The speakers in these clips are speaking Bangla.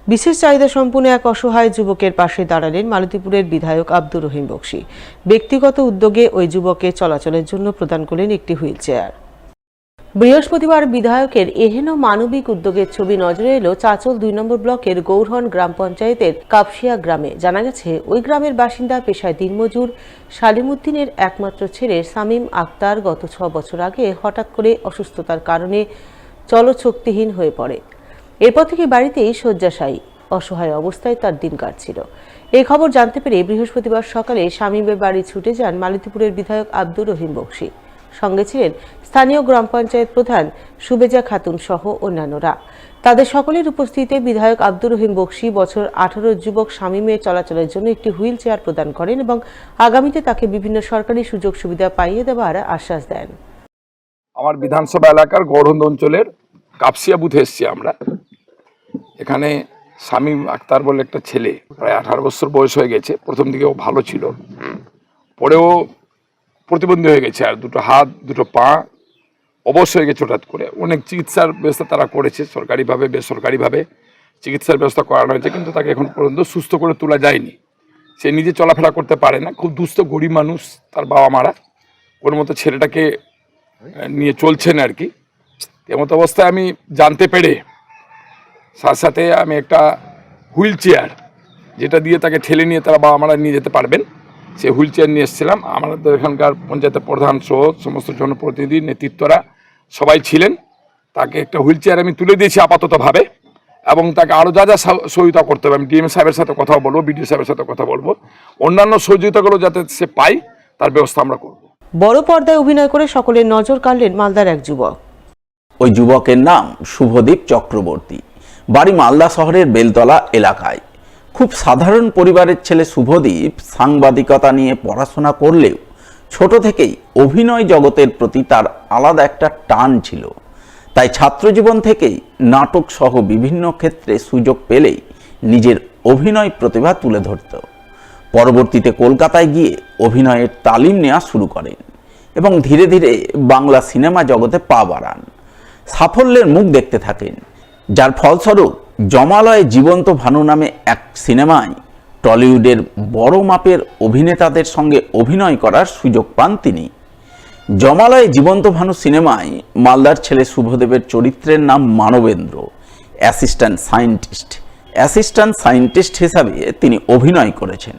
বিশেষ চাহিদা সম্পন্ন এক অসহায় যুবকের পাশে দাঁড়ালেন মালতীপুরের বিধায়ক আব্দুর রহিম বক্সী। ব্যক্তিগত উদ্যোগে ওই যুবককে চলাচলের জন্য প্রদান করলেন একটি হুইল চেয়ার। বৃহস্পতিবার বিধায়কের এহেন মানবিক উদ্যোগের ছবি নজরে এলো চাঁচল ২ নম্বর ব্লকের গৌরহন গ্রাম পঞ্চায়েতের কাপসিয়া গ্রামে। জানা গেছে, ওই গ্রামের বাসিন্দা পেশায় দিনমজুর সালিমউদ্দিনের একমাত্র ছেলে শামীম আক্তার গত ৬ বছর আগে হঠাৎ করে অসুস্থতার কারণে চলশক্তিহীন হয়ে পড়ে। এরপর থেকে বাড়িতেই শয্যাশায়ী অসহায় অবস্থায় তার দিন কাটছিল। এই খবর জানতে পেরে বৃহস্পতিবার সকালে শামীমের বাড়ি ছুটে যান মালতীপুরের বিধায়ক আব্দুর রহিম বক্সী। সঙ্গে ছিলেন স্থানীয় গ্রাম পঞ্চায়েত প্রধান সুবেজা খাতুন সহ অন্যান্যরা। তাদের সকলের উপস্থিতিতে বিধায়ক আব্দুর রহিম বক্সী বছর 18 যুবক শামীমের চলাচলের জন্য একটি হুইল চেয়ার প্রদান করেন এবং আগামীতে তাকে বিভিন্ন সরকারি সুযোগ সুবিধা পাইয়ে দেওয়ার আশ্বাস দেন। আমার বিধানসভা এলাকার গৌরহন অঞ্চলের কাপসিয়া বুথে এসেছি আমরা। এখানে শামীম আক্তার বলে একটা ছেলে, প্রায় 18 বছর বয়স হয়ে গেছে। প্রথম দিকে ও ভালো ছিল, পরেও প্রতিবন্ধী হয়ে গেছে, আর দুটো হাত দুটো পা অবশ্য হয়ে গেছে হঠাৎ করে। অনেক চিকিৎসার ব্যবস্থা তারা করেছে, সরকারিভাবে বেসরকারিভাবে চিকিৎসার ব্যবস্থা করানো হয়েছে, কিন্তু তাকে এখন পর্যন্ত সুস্থ করে তোলা যায়নি। সে নিজে চলাফেরা করতে পারে না, খুব দুস্থ গরিব মানুষ, তার বাবা মারা কোনো মতো ছেলেটাকে নিয়ে চলছেন আর কি। এমত অবস্থায় আমি জানতে পেরে সাথে সাথে আমি একটা হুইল চেয়ার, যেটা দিয়ে তাকে ঠেলে নিয়ে তারা বাবা মারা নিয়ে যেতে পারবেন, সে হুইল চেয়ার নিয়ে এসেছিলাম। আমাদের এখানকার পঞ্চায়েতের প্রধান সহ সমস্ত জনপ্রতিনিধি নেতৃত্বরা সবাই ছিলেন। তাকে একটা হুইল চেয়ার আমি তুলে দিয়েছি আপাততভাবে, এবং তাকে আরও যা যা সহযোগিতা করতে হবে আমি ডিএম সাহেবের সাথে কথা বলবো, বিডিও সাহেবের সাথে কথা বলবো, অন্যান্য সহযোগিতাগুলো যাতে সে পায় তার ব্যবস্থা আমরা করব। বড় পর্দায় অভিনয় করে সকলের নজর কাড়লেন মালদার এক যুবক। ওই যুবকের নাম শুভদীপ চক্রবর্তী, বাড়ি মালদা শহরের বেলতলা এলাকায়। খুব সাধারণ পরিবারের ছেলে শুভদীপ সাংবাদিকতা নিয়ে পড়াশোনা করলেও ছোট থেকেই অভিনয় জগতের প্রতি তার আলাদা একটা টান ছিল। তাই ছাত্রজীবন থেকেই নাটক সহ বিভিন্ন ক্ষেত্রে সুযোগ পেলেই নিজের অভিনয় প্রতিভা তুলে ধরত। পরবর্তীতে কলকাতায় গিয়ে অভিনয়ের তালিম নেওয়া শুরু করেন এবং ধীরে ধীরে বাংলা সিনেমা জগতে পা বাড়ান। সাফল্যের মুখ দেখতে থাকেন, যার ফলস্বরূপ জমালয়ে জীবন্ত ভানু নামে এক সিনেমায় টলিউডের বড় মাপের অভিনেতাদের সঙ্গে অভিনয় করার সুযোগ পান তিনি। জমালয়ে জীবন্ত ভানু সিনেমায় মালদার ছেলে শুভদেবের চরিত্রের নাম মানবেন্দ্র। অ্যাসিস্ট্যান্ট সায়েন্টিস্ট হিসাবে তিনি অভিনয় করেছেন।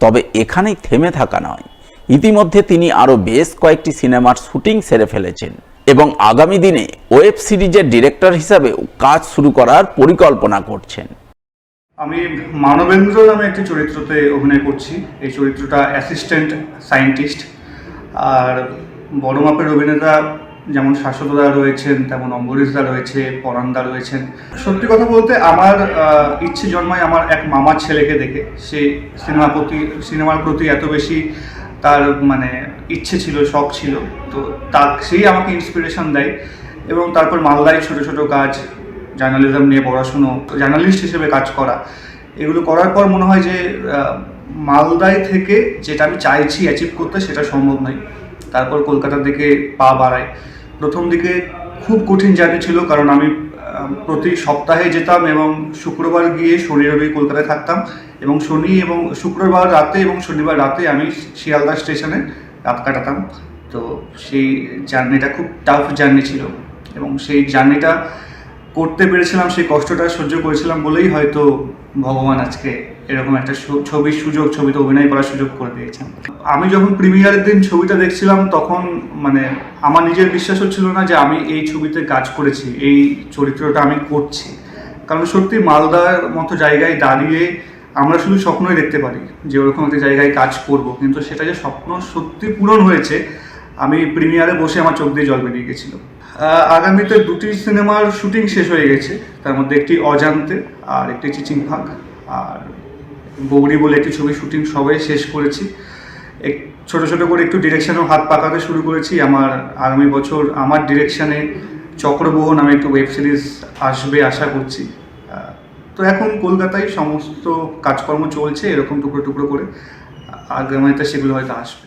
তবে এখানেই থেমে থাকা নয়, ইতিমধ্যে তিনি আরও বেশ কয়েকটি সিনেমার শুটিং সেরে ফেলেছেন এবং আগামী দিনে ওয়েব সিরিজের ডিরেক্টর হিসাবেও কাজ শুরু করার পরিকল্পনা করছেন। আমি মানবেন্দ্র নামে একটি চরিত্রতে অভিনয় করছি। এই চরিত্রটা অ্যাসিস্ট্যান্ট সায়েন্টিস্ট। আর বড় মাপের অভিনেতা যেমন শাশ্বতদা রয়েছেন, তেমন অম্বরীশদা রয়েছে, পরাণদা রয়েছেন। সত্যি কথা বলতে আমার ইচ্ছে জন্মায় আমার এক মামার ছেলেকে দেখে। সে সিনেমার প্রতি এত বেশি তার ইচ্ছে ছিল, শখ ছিল, তো সেই আমাকে ইন্সপিরেশন দেয়। এবং তারপর মালদায় ছোট ছোট কাজ, জার্নালিজম নিয়ে পড়াশুনো, জার্নালিস্ট হিসেবে কাজ করা, এগুলো করার পর মনে হয় যে মালদায় থেকে যেটা আমি চাইছি অ্যাচিভ করতে সেটা সম্ভব নয়। তারপর কলকাতার দিকে পা বাড়াই। প্রথম দিকে খুব কঠিন জার্নি ছিল, কারণ আমি প্রতি সপ্তাহে যেতাম এবং শুক্রবার গিয়ে শনি রবি কলকাতায় থাকতাম, এবং শনি এবং শুক্রবার রাতে এবং শনিবার রাতে আমি শিয়ালদা স্টেশনে রাত কাটাতাম। তো সেই জার্নিটা খুব টাফ জার্নি ছিল, এবং সেই জার্নিটা করতে পেরেছিলাম, সেই কষ্টটা সহ্য করেছিলাম বলেই হয়তো ভগবান আজকে এরকম একটা ছবিতে অভিনয় করার সুযোগ করে দিয়েছেন। আমি যখন প্রিমিয়ারের দিন ছবিটা দেখছিলাম তখন আমার নিজের বিশ্বাস হচ্ছিল না যে আমি এই ছবিতে কাজ করেছি, এই চরিত্রটা আমি করছি। কারণ সত্যি মালদার মতো জায়গায় দাঁড়িয়ে আমরা শুধু স্বপ্নই দেখতে পারি যে ওরকম একটা জায়গায় কাজ করব, কিন্তু সেটা যে স্বপ্ন সত্যি পূরণ হয়েছে, আমি প্রিমিয়ারে বসে আমার চোখ দিয়ে জল বেরিয়ে গেছিল। আগামীতে 2টি সিনেমার শুটিং শেষ হয়ে গেছে, তার মধ্যে একটি অজান্তে আর একটি চিচিংভাগ, আর গৌরী বলে একটি ছবি শুটিং সবাই শেষ করেছি। ছোট ছোট করে একটু ডিরেকশনেও হাত পাকাতে শুরু করেছি। আমার আগামী বছর আমার ডিরেকশনে চক্রবহ নামে একটু ওয়েব সিরিজ আসবে আশা করছি। তো এখন কলকাতায় সমস্ত কাজকর্ম চলছে এরকম টুকরো টুকরো করে, আগামীতে সেগুলো হয়তো আসবে।